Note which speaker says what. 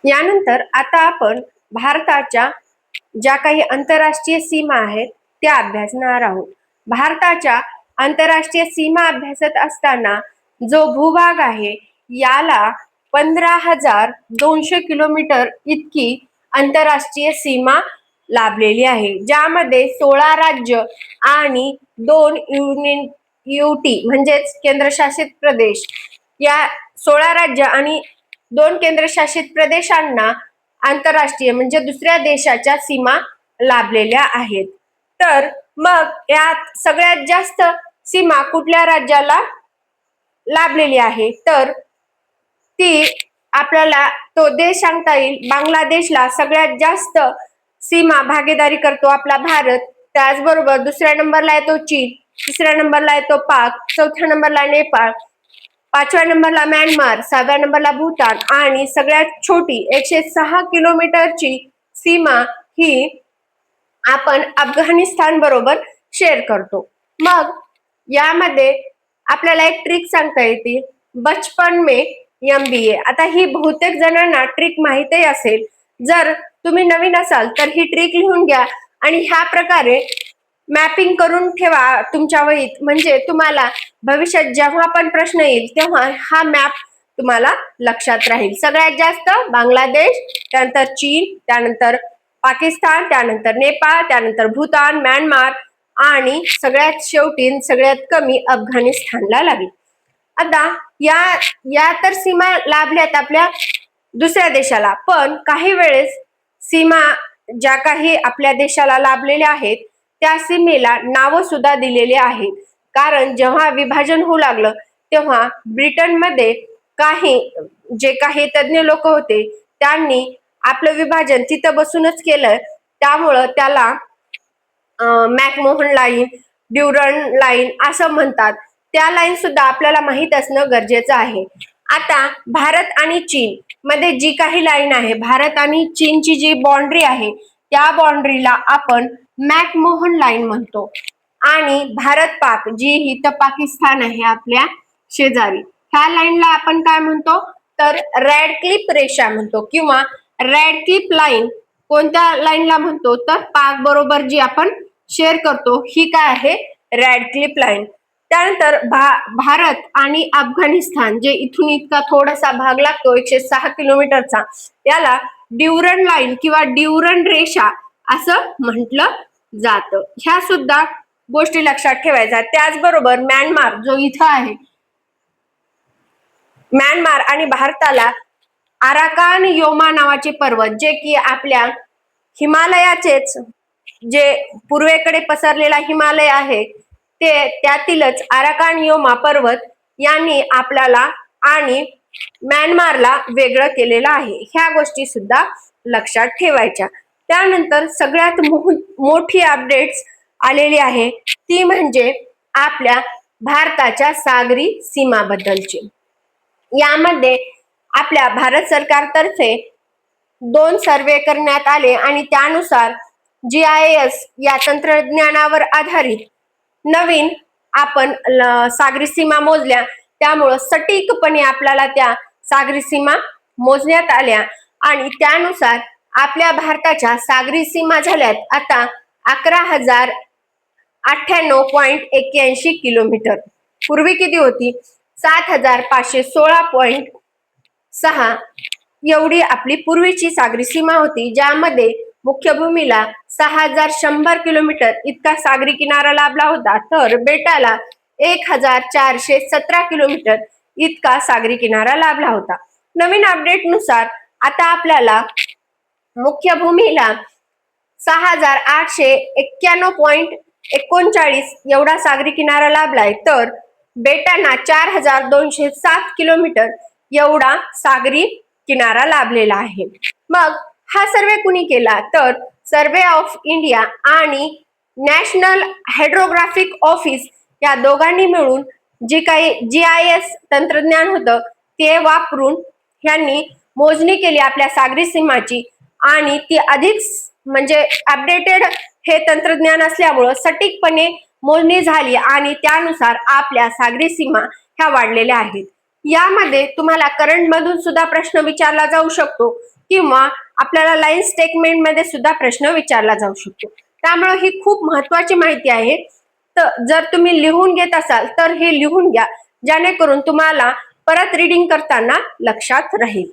Speaker 1: यानंतर आता आपण भारताच्या ज्या काही आंतरराष्ट्रीय सीमा आहेत त्या अभ्यासणार आहोत. भारताच्या आंतरराष्ट्रीय सीमा अभ्यासत असताना जो भूभाग आहे याला 15,200 किलोमीटर इतकी आंतरराष्ट्रीय सीमा लाभलेली आहे, ज्यामध्ये 16 राज्य आणि 2 युनियन युटी म्हणजेच केंद्रशासित प्रदेश, या 16 राज्य आणि 2 केंद्रशासित प्रदेशांना आंतरराष्ट्रीय म्हणजे दुसऱ्या देशाच्या सीमा लाभलेल्या आहेत. तर मग यात सगळ्यात जास्त सीमा कुठल्या राज्याला लाभलेली आहे, तर ती आपल्याला तो देश सांगता येईल. बांगलादेशला सगळ्यात जास्त सीमा भागीदारी करतो आपला भारत. त्याचबरोबर दुसऱ्या नंबरला येतो चीन, तिसऱ्या नंबरला येतो पाक, चौथ्या नंबरला नेपाळ, 5व्या नंबरला म्यानमार, 6व्या नंबरला भूतान आणि सगळ्यात छोटी 106 किलोमीटरची सीमा ही आपण अफगाणिस्तान बरोबर शेअर करतो. मग यामध्ये आपल्याला एक ट्रिक सांगता येते, बचपन में MBA. आता ही बहुतेक जणांना ट्रिक माहिती असेल. जर तुम्ही नवीन असाल तर ही ट्रिक लिहून घ्या आणि ह्या प्रकारे मॅपिंग करून ठेवा तुमच्या वहीत, म्हणजे तुम्हाला भविष्यात जेव्हा पण प्रश्न येईल तेव्हा हा मॅप तुम्हाला लक्षात राहील. सगळ्यात जास्त बांगलादेश, त्यानंतर चीन, त्यानंतर पाकिस्तान, त्यानंतर नेपाळ, त्यानंतर भूतान, म्यानमार आणि सगळ्यात शेवटी सगळ्यात कमी अफगाणिस्तानला लागली. आता या तर सीमा लाभल्यात आपल्या दुसऱ्या देशाला, पण काही वेळेस सीमा ज्या काही आपल्या देशाला लाभलेल्या आहेत त्या सीमेला नावं सुद्धा दिलेली आहेत. कारण जेव्हा विभाजन होऊ लागलं तेव्हा ब्रिटनमध्ये जे काही तज्ञ लोक होते त्यांनी आपलं विभाजन तिथं बसूनच केलं. त्यामुळं त्याला मॅकमोहन लाईन, ड्युरंड लाईन असं म्हणतात. त्या लाईन सुद्धा आपल्याला माहित असणं गरजेचं आहे. आता भारत आणि चीन मध्ये जी काही लाईन आहे, भारत आणि चीनची जी बाउंड्री आहे त्या बाउंड्रीला आपण मॅकमोहन लाईन म्हणतो. आणि भारत पाक जी इथं पाकिस्तान आहे आपल्या शेजारी, ह्या लाईनला आपण काय म्हणतो तर रॅडक्लिफ रेषा म्हणतो किंवा रॅडक्लिफ लाईन. कोणत्या लाईनला म्हणतो तर पाक बरोबर जी आपण शेअर करतो ही काय आहे, रॅडक्लिफ लाईन. त्यानंतर भारत आणि अफगाणिस्तान जे इथून इतका थोडासा भाग लागतो 106 किलोमीटरचा, याला ड्युरंड लाईन किंवा ड्युरंड रेषा असं म्हटलं जातं. ह्या सुद्धा गोष्टी लक्षात ठेवायच्या. त्याचबरोबर म्यानमार जो इथं आहे, म्यानमार आणि भारताला आराकान योमा नावाचे पर्वत, जे की आपल्या हिमालयाचेच जे पूर्वेकडे पसरलेला हिमालय आहे ते त्यातीलच आराकान योमा पर्वत यांनी आपल्याला आणि म्यानमारला वेगळं केलेलं आहे. ह्या गोष्टी सुद्धा लक्षात ठेवायच्या. त्यानंतर सगळ्यात मोठी अपडेट्स आलेली आहे ती म्हणजे आपल्या भारताच्या सागरी सीमाबद्दलची. यामध्ये आपल्या भारत सरकारतर्फे 2 सर्वे करण्यात आले आणि त्यानुसार GIS या तंत्रज्ञानावर आधारित नवीन आपण सागरी सीमा मोजल्या. त्यामुळं सटीकपणे आपल्याला त्या सागरी सीमा मोजण्यात आल्या आणि त्यानुसार आपल्या भारताच्या सागरी सीमा झाल्यात आता 11,098.81 किलोमीटर. पूर्वी किती होती, 7,516.6 एवढी आपली पूर्वीची सागरी सीमा होती, ज्यामध्ये मुख्य भूमीला 6,100 किलोमीटर इतका सागरी किनारा लाभला होता, तर बेटाला 1,417 किलोमीटर इतका सागरी किनारा लाभला होता. नवीन अपडेट नुसार आता आपल्याला मुख्य भूमीला 6,891.39 एवढा सागरी किनारा लाभलाय, तर बेटांना 4,207 किलोमीटर एवढा सागरी किनारा लाभलेला आहे. मग हा सर्वे कुणी केला तर सर्वे ऑफ इंडिया आणि नॅशनल हायड्रोग्राफिक ऑफिस या दोघांनी मिळून जे काही GIS तंत्रज्ञान होतं ते वापरून ह्यांनी मोजणी केली आपल्या सागरी सीमाची आणि ती अधिक म्हणजे अपडेटेड हे तंत्रज्ञान असल्यामुळं सटीकपणे मोजणी झाली आणि त्यानुसार आपल्या सागरी सीमा ह्या वाढलेल्या आहेत. यामध्ये तुम्हाला करंट मधून सुद्धा प्रश्न विचारला जाऊ शकतो किंवा आपल्याला लाईन स्टेटमेंट मध्ये सुद्धा प्रश्न विचारला जाऊ शकतो. त्यामुळे ही खूप महत्वाची माहिती आहे. तर जर तुम्ही लिहून घेत असाल तर हे लिहून घ्या, जेणेकरून तुम्हाला परत रीडिंग करताना लक्षात राहील.